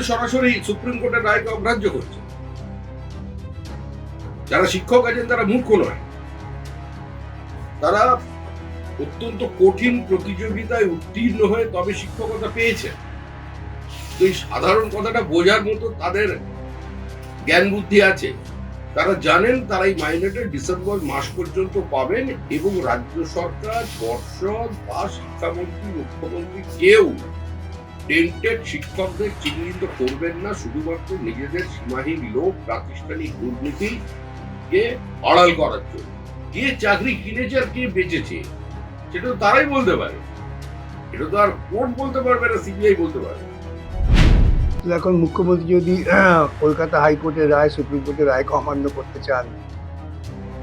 তো সরাসরি সুপ্রিম কোর্টের রায়কে অগ্রাহ্য করছে। যারা শিক্ষক আছেন তারা মূর্খ নয়, তারা অত্যন্ত কঠিন প্রতিযোগিতায় উত্তীর্ণ হয়ে তবে শিক্ষকতা পেয়েছে। তো এই সাধারণ কথাটা বোঝার মতো তাদের জ্ঞান বুদ্ধি আছে। তারা জানেন তারা এই মাইনেটা ডিসেম্বর মাস পর্যন্ত পাবেন এবং রাজ্য সরকার, পর্ষদ বা শিক্ষামন্ত্রী, মুখ্যমন্ত্রী কেউ টেন্টেড শিক্ষকদের চিহ্নিত করবেন না শুধুমাত্র নিজেদের সীমাহীন লোভ, প্রাতিষ্ঠানিক দুর্নীতিকে আড়াল করার জন্য। কে চাকরি কিনেছে আর কে বেচেছে সেটা তো তারাই বলতে পারে। এটা তো আর কোর্ট বলতে পারবে না, সিবিআই বলতে পারবে। এখন মুখ্যমন্ত্রী যদি কলকাতা হাইকোর্টের রায়, সুপ্রিম কোর্টের রায়কে অমান্য করতে চান,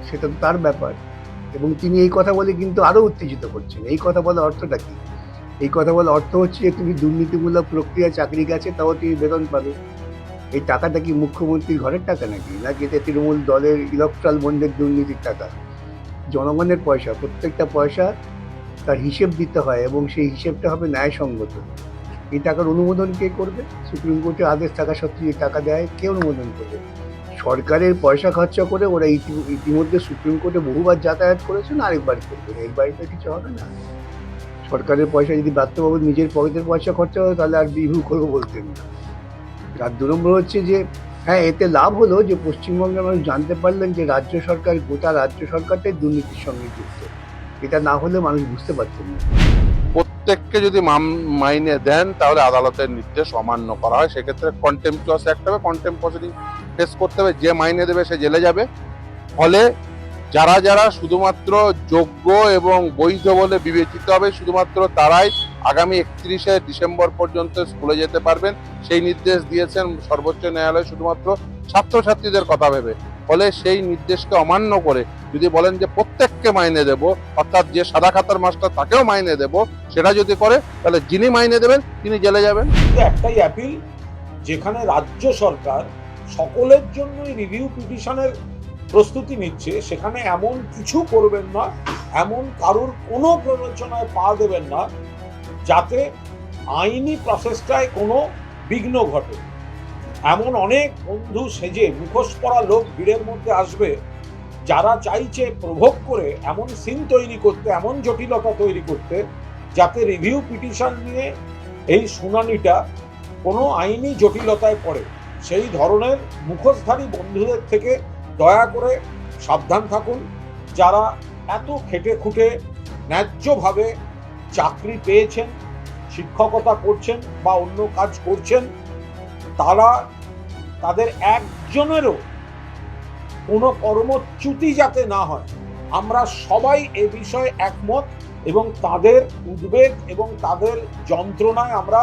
সেটা তো তার ব্যাপার। এবং তিনি এই কথা বলে কিন্তু আরো উত্তেজিত করছেন। এই কথা বলার অর্থটা কি? এই কথা বলার অর্থ হচ্ছে যে তুমি দুর্নীতিমূলক প্রক্রিয়া চাকরি গেছে, তাও তুমি বেতন পাবে। এই টাকাটা কি মুখ্যমন্ত্রীর ঘরের টাকা নাকি এটা তৃণমূল দলের ইলেকট্রাল বন্ডের দুর্নীতির টাকা? জনগণের পয়সা, প্রত্যেকটা পয়সা তার হিসেব দিতে হয় এবং সেই হিসেবটা হবে ন্যায়সঙ্গত। এই টাকার অনুমোদন কে করবে? সুপ্রিম কোর্টের আদেশ থাকা সত্ত্বেও এই টাকা দেয় কে অনুমোদন করবে? সরকারের পয়সা খরচা করে ওরা ইতিমধ্যে সুপ্রিম কোর্টে বহুবার যাতায়াত করেছেন, আরেকবার করবে। এর বাড়িতে কিছু হবে না। সরকারের পয়সা যদি ব্যর্থবাবু নিজের পকেটের পয়সা খরচা হয় তাহলে আর রিভিউ করবো বলতেন না। আর 2 নম্বর হচ্ছে যে হ্যাঁ, এতে লাভ হলো যে পশ্চিমবঙ্গের মানুষ জানতে পারলেন যে রাজ্য সরকার, গোটা রাজ্য সরকারটাই দুর্নীতির সঙ্গে যুক্ত। এটা না হলে মানুষ বুঝতে পারতেন না। প্রত্যেককে যদি মাইনে দেন তাহলে আদালতের নির্দেশ অমান্য করা হয়, সেক্ষেত্রে কন্টেম্পচুয়াস অ্যাক্ট হবে, কন্টেম্প প্রসিডিং ফেস করতে হবে। যে মাইনে দেবে সে জেলে যাবে। ফলে যারা যারা শুধুমাত্র যোগ্য এবং বৈধ বলে বিবেচিত হবে শুধুমাত্র তারাই আগামী 31শে ডিসেম্বর পর্যন্ত স্কুলে যেতে পারবেন, সেই নির্দেশ দিয়েছেন সর্বোচ্চ ন্যায়ালয় শুধুমাত্র ছাত্রছাত্রীদের কথা ভেবে। ফলে সেই নির্দেশকে অমান্য করে যদি বলেন যে প্রত্যেককে মাইনে দেব, অর্থাৎ যে সাদা খাতার মাস্টার তাকেও মাইনে দেব, সেটা যদি করে তাহলে যিনি মাইনে দেবেন তিনি জেলে যাবেন। একটাই অ্যাপিল, যেখানে রাজ্য সরকার সকলের জন্যই রিভিউ পিটিশনের প্রস্তুতি নিচ্ছে, সেখানে এমন কিছু করবেন না, এমন কারোর কোনো প্ররোচনায় পা দেবেন না যাতে আইনি প্রসেসটায় কোনো বিঘ্ন ঘটে। এমন অনেক বন্ধু সেজে মুখোশ পরা লোক ভিড়ের মধ্যে আসবে যারা চাইছে প্রভোগ করে এমন সিন তৈরি করতে, এমন জটিলতা তৈরি করতে যাতে রিভিউ পিটিশন নিয়ে এই শুনানিটা কোনো আইনি জটিলতায় পড়ে। সেই ধরনের মুখোশধারী বন্ধুদের থেকে দয়া করে সাবধান থাকুন। যারা এত খেটে খুঁটে ন্যায্যভাবে চাকরি পেয়েছেন, শিক্ষকতা করছেন বা অন্য কাজ করছেন, তারা তাদের একজনেরও কোনো কর্মচ্যুতি যাতে না হয়, আমরা সবাই এ বিষয়ে একমত এবং তাদের উদ্বেগ এবং তাদের যন্ত্রণায় আমরা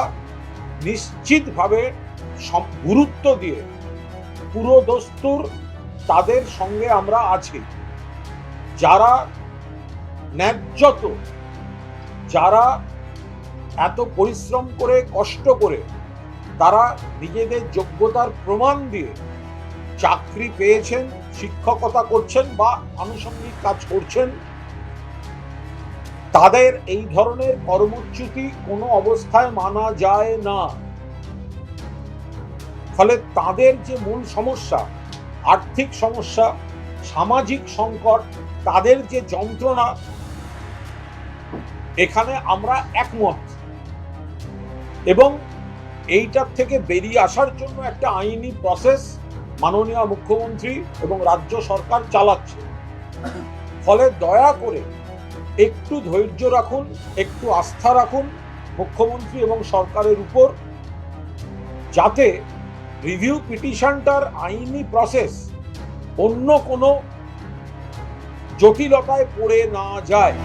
নিশ্চিতভাবে গুরুত্ব দিয়ে পুরো দস্তুর তাদের সঙ্গে আমরা আছি। যারা ন্যায্যত, যারা এত পরিশ্রম করে কষ্ট করে তারা নিজেদের যোগ্যতার প্রমাণ দিয়ে চাকরি পেয়েছেন, শিক্ষকতা করছেন বা আনুষঙ্গিক কাজ করছেন, তাদের এই ধরনের কর্মচ্যুতি কোনো অবস্থায় মানা যায় না। ফলে তাদের যে মূল সমস্যা, আর্থিক সমস্যা, সামাজিক সংকট, তাদের যে যন্ত্রণা, এখানে আমরা একমত এবং এইটার থেকে বেরিয়ে আসার জন্য একটা আইনি প্রসেস মাননীয় মুখ্যমন্ত্রী এবং রাজ্য সরকার চালাচ্ছে। ফলে দয়া করে একটু ধৈর্য রাখুন, একটু আস্থা রাখুন মুখ্যমন্ত্রী এবং সরকারের উপর, যাতে রিভিউ পিটিশনটার আইনি প্রসেস অন্য কোনো জটিলতায় পড়ে না যায়।